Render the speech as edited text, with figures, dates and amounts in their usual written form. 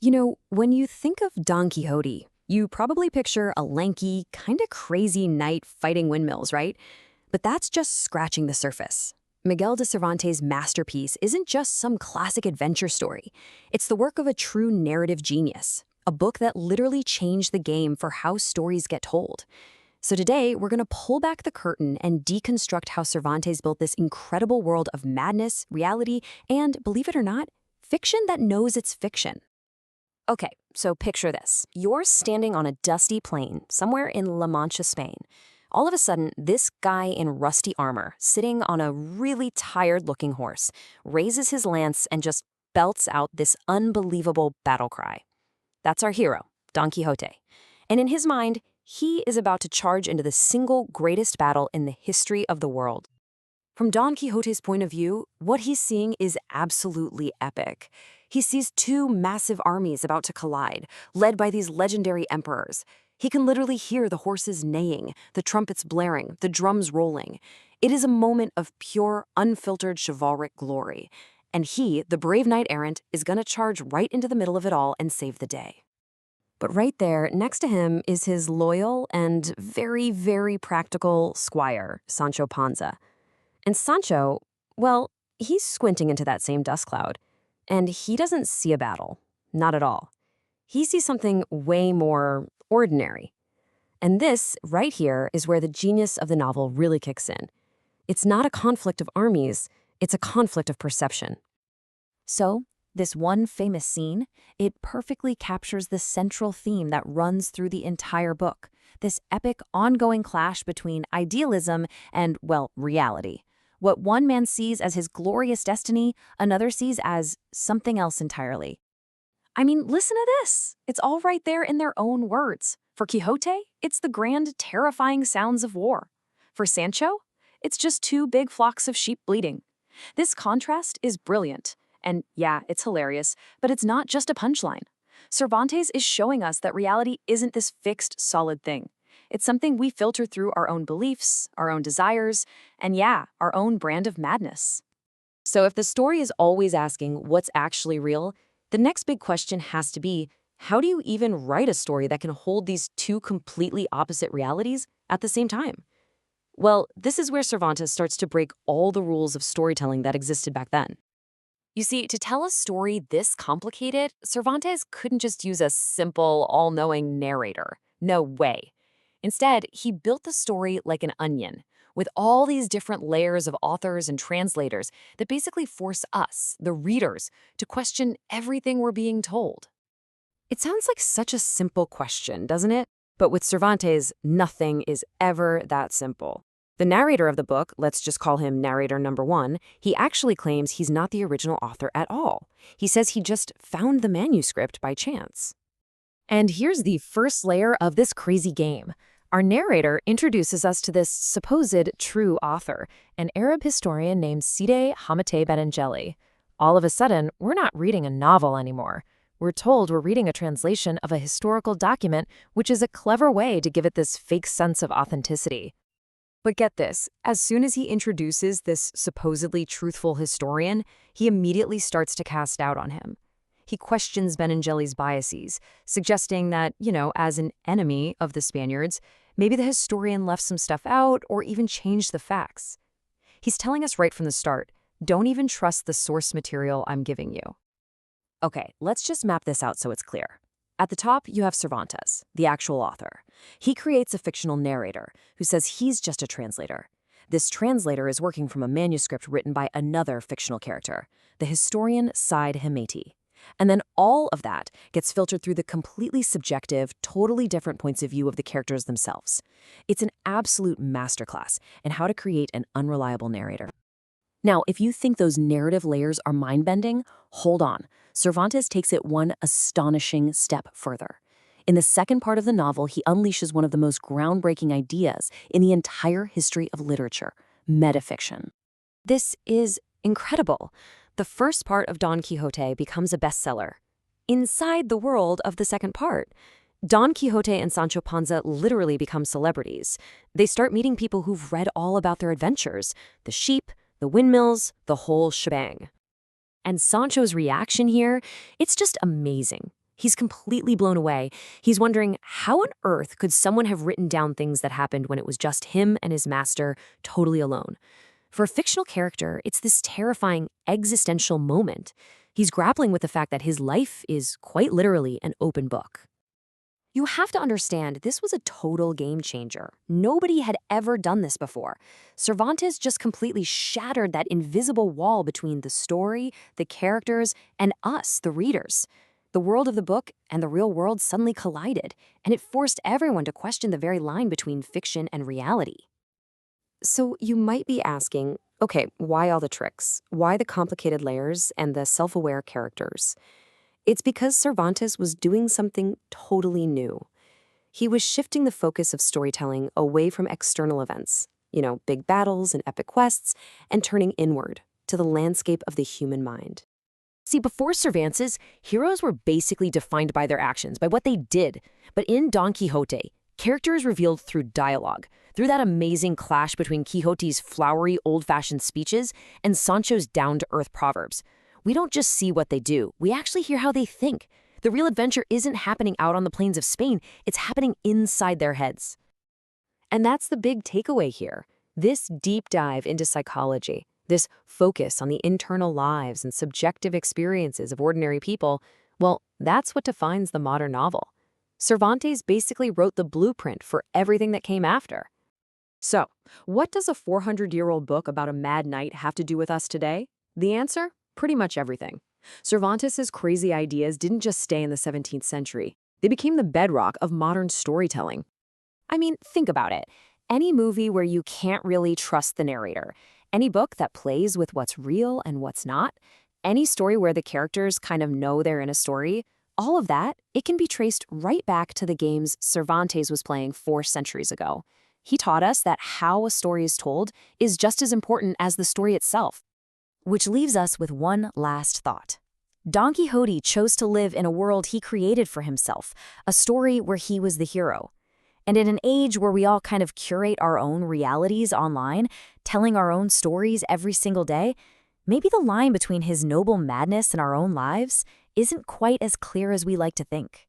When you think of Don Quixote, you probably picture a lanky, kind of crazy knight fighting windmills, right? But that's just scratching the surface. Miguel de Cervantes' masterpiece isn't just some classic adventure story. It's the work of a true narrative genius, a book that literally changed the game for how stories get told. So today, we're going to pull back the curtain and deconstruct how Cervantes built this incredible world of madness, reality, and, believe it or not, fiction that knows it's fiction. Okay, so picture this. You're standing on a dusty plain somewhere in La Mancha, Spain. All of a sudden, this guy in rusty armor, sitting on a really tired-looking horse, raises his lance and just belts out this unbelievable battle cry. That's our hero, Don Quixote. And in his mind, he is about to charge into the single greatest battle in the history of the world. From Don Quixote's point of view, what he's seeing is absolutely epic. He sees two massive armies about to collide, led by these legendary emperors. He can literally hear the horses neighing, the trumpets blaring, the drums rolling. It is a moment of pure, unfiltered chivalric glory. And he, the brave knight-errant, is going to charge right into the middle of it all and save the day. But right there, next to him, is his loyal and very, very practical squire, Sancho Panza. And Sancho, well, he's squinting into that same dust cloud. And he doesn't see a battle. Not at all. He sees something way more ordinary. And this, right here, is where the genius of the novel really kicks in. It's not a conflict of armies, it's a conflict of perception. So, this one famous scene, it perfectly captures the central theme that runs through the entire book. This epic, ongoing clash between idealism and, well, reality. What one man sees as his glorious destiny, another sees as something else entirely. I mean, listen to this. It's all right there in their own words. For Quixote, it's the grand, terrifying sounds of war. For Sancho, it's just two big flocks of sheep bleating. This contrast is brilliant. And yeah, it's hilarious, but it's not just a punchline. Cervantes is showing us that reality isn't this fixed, solid thing. It's something we filter through our own beliefs, our own desires, and yeah, our own brand of madness. So if the story is always asking what's actually real, the next big question has to be, how do you even write a story that can hold these two completely opposite realities at the same time? Well, this is where Cervantes starts to break all the rules of storytelling that existed back then. You see, to tell a story this complicated, Cervantes couldn't just use a simple, all-knowing narrator. No way. Instead, he built the story like an onion, with all these different layers of authors and translators that basically force us, the readers, to question everything we're being told. It sounds like such a simple question, doesn't it? But with Cervantes, nothing is ever that simple. The narrator of the book, let's just call him narrator number one, he actually claims he's not the original author at all. He says he just found the manuscript by chance. And here's the first layer of this crazy game. Our narrator introduces us to this supposed true author, an Arab historian named Ceday Hamate Benjeli. All of a sudden, we're not reading a novel anymore. We're told we're reading a translation of a historical document, which is a clever way to give it this fake sense of authenticity. But get this, as soon as he introduces this supposedly truthful historian, he immediately starts to cast doubt on him. He questions Benjeli's biases, suggesting that, as an enemy of the Spaniards, maybe the historian left some stuff out or even changed the facts. He's telling us right from the start, don't even trust the source material I'm giving you. Okay, let's just map this out so it's clear. At the top, you have Cervantes, the actual author. He creates a fictional narrator who says he's just a translator. This translator is working from a manuscript written by another fictional character, the historian Sai Hemati. And then all of that gets filtered through the completely subjective, totally different points of view of the characters themselves. It's an absolute masterclass in how to create an unreliable narrator. Now, if you think those narrative layers are mind-bending, hold on. Cervantes takes it one astonishing step further. In the second part of the novel, he unleashes one of the most groundbreaking ideas in the entire history of literature, metafiction. This is incredible. The first part of Don Quixote becomes a bestseller. Inside the world of the second part, Don Quixote and Sancho Panza literally become celebrities. They start meeting people who've read all about their adventures, the sheep, the windmills, the whole shebang. And Sancho's reaction here, it's just amazing. He's completely blown away. He's wondering, how on earth could someone have written down things that happened when it was just him and his master, totally alone? For a fictional character, it's this terrifying existential moment. He's grappling with the fact that his life is quite literally an open book. You have to understand, this was a total game changer. Nobody had ever done this before. Cervantes just completely shattered that invisible wall between the story, the characters, and us, the readers. The world of the book and the real world suddenly collided, and it forced everyone to question the very line between fiction and reality. So you might be asking, okay, why all the tricks? Why the complicated layers and the self-aware characters? It's because Cervantes was doing something totally new. He was shifting the focus of storytelling away from external events, big battles and epic quests, and turning inward to the landscape of the human mind. See, before Cervantes, heroes were basically defined by their actions, by what they did. But in Don Quixote, character is revealed through dialogue, through that amazing clash between Quixote's flowery, old-fashioned speeches and Sancho's down-to-earth proverbs. We don't just see what they do, we actually hear how they think. The real adventure isn't happening out on the plains of Spain, it's happening inside their heads. And that's the big takeaway here. This deep dive into psychology, this focus on the internal lives and subjective experiences of ordinary people, well, that's what defines the modern novel. Cervantes basically wrote the blueprint for everything that came after. So, what does a 400-year-old book about a mad knight have to do with us today? The answer? Pretty much everything. Cervantes' crazy ideas didn't just stay in the 17th century. They became the bedrock of modern storytelling. I mean, think about it. Any movie where you can't really trust the narrator, any book that plays with what's real and what's not, any story where the characters kind of know they're in a story, all of that, it can be traced right back to the games Cervantes was playing 4 centuries ago. He taught us that how a story is told is just as important as the story itself. Which leaves us with one last thought. Don Quixote chose to live in a world he created for himself, a story where he was the hero. And in an age where we all kind of curate our own realities online, telling our own stories every single day, maybe the line between his noble madness and our own lives isn't quite as clear as we like to think.